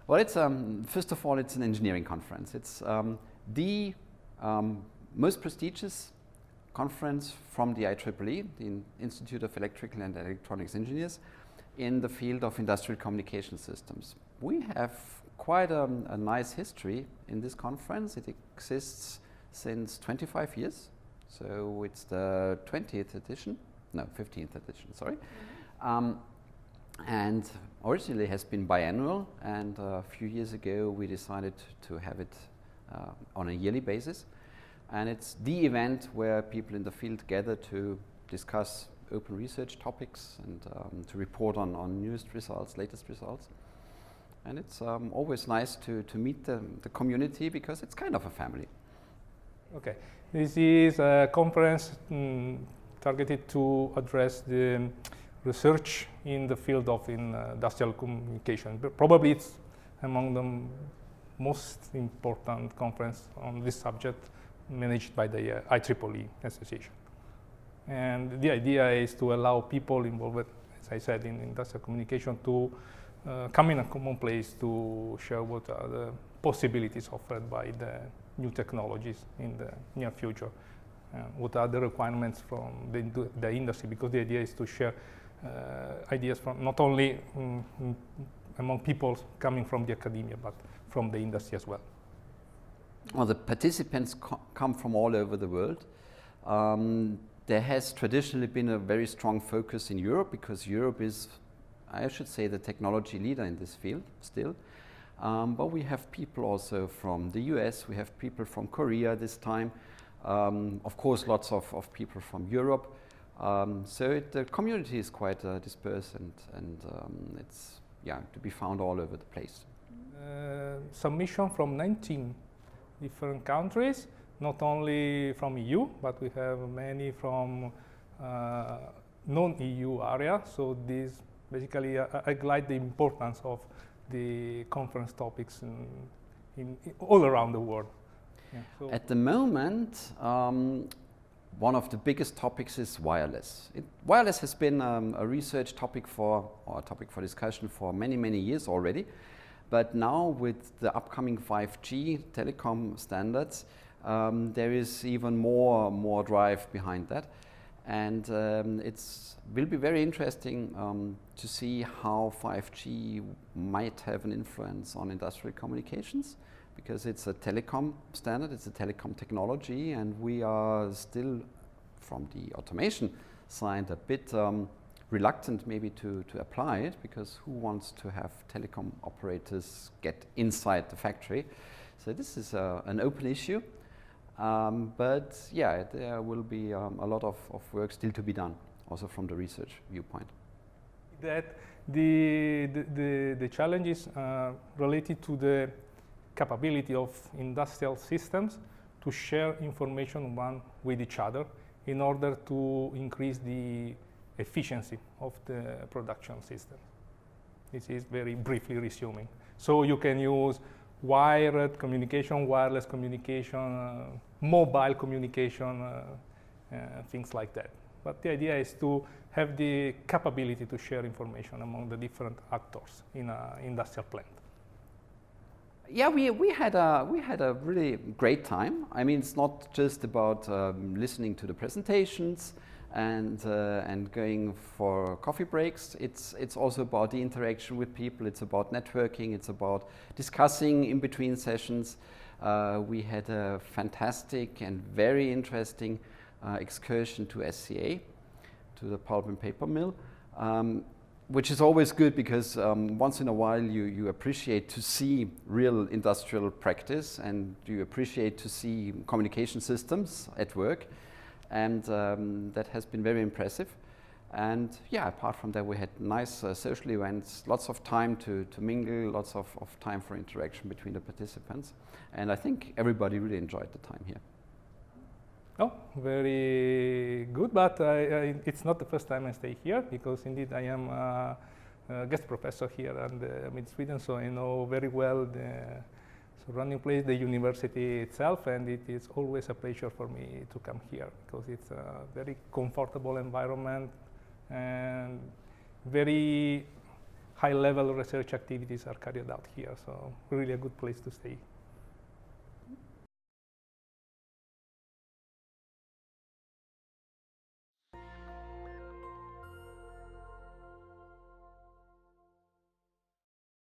Well, it's first of all, it's an engineering conference. It's the most prestigious conference from the IEEE, the Institute of Electrical and Electronics Engineers, in the field of industrial communication systems. We have quite a nice history in this conference. It exists since 25 years, so it's the 20th edition, no, 15th edition, sorry. And originally has been biannual, and a few years ago we decided to have it on a yearly basis. And it's the event where people in the field gather to discuss open research topics and to report on newest results, latest results. And it's always nice to meet the community, because it's kind of a family. Okay, this is a conference targeted to address the research in the field of industrial communication. Probably it's among the most important conference on this subject managed by the IEEE Association. And the idea is to allow people involved, as I said, in industrial communication to come in a common place to share what are the possibilities offered by the new technologies in the near future. What are the requirements from the industry, because the idea is to share ideas from not only among people coming from the academia, but from the industry as well. Well, the participants come from all over the world. There has traditionally been a very strong focus in Europe, because Europe is, I should say, the technology leader in this field still. But we have people also from the US, we have people from Korea this time. Of course, lots of people from Europe. So the community is quite dispersed, and it's to be found all over the place. Submission from 19 different countries, not only from EU, but we have many from non-EU area. So this basically highlight the importance of the conference topics in all around the world. Yeah, so at the moment, one of the biggest topics is wireless. Wireless has been a research topic or a topic for discussion for many, many years already. But now with the upcoming 5G telecom standards, there is even more drive behind that. And it will be very interesting to see how 5G might have an influence on industrial communications, because it's a telecom standard, it's a telecom technology, and we are still, from the automation side, a bit reluctant maybe to apply it, because who wants to have telecom operators get inside the factory? So this is an open issue. But yeah, there will be a lot of work still to be done, also from the research viewpoint. That the challenge is related to the capability of industrial systems to share information one with each other in order to increase the efficiency of the production system. This is very briefly resuming. So you can use wired communication, wireless communication, mobile communication, things like that. But the idea is to have the capability to share information among the different actors in an industrial plant. Yeah, we had a really great time. I mean, it's not just about listening to the presentations and going for coffee breaks. It's also about the interaction with people. It's about networking. It's about discussing in between sessions. We had a fantastic and very interesting excursion to SCA, to the pulp and paper mill, which is always good, because once in a while you appreciate to see real industrial practice, and you appreciate to see communication systems at work. And that has been very impressive. And yeah, apart from that, we had nice social events, lots of time to mingle, lots of time for interaction between the participants. And I think everybody really enjoyed the time here. Oh, very good, but it's not the first time I stay here, because indeed I am a guest professor here at Mid Sweden, so I know very well the surrounding place, the university itself, and it is always a pleasure for me to come here, because it's a very comfortable environment and very high-level research activities are carried out here. So really a good place to stay.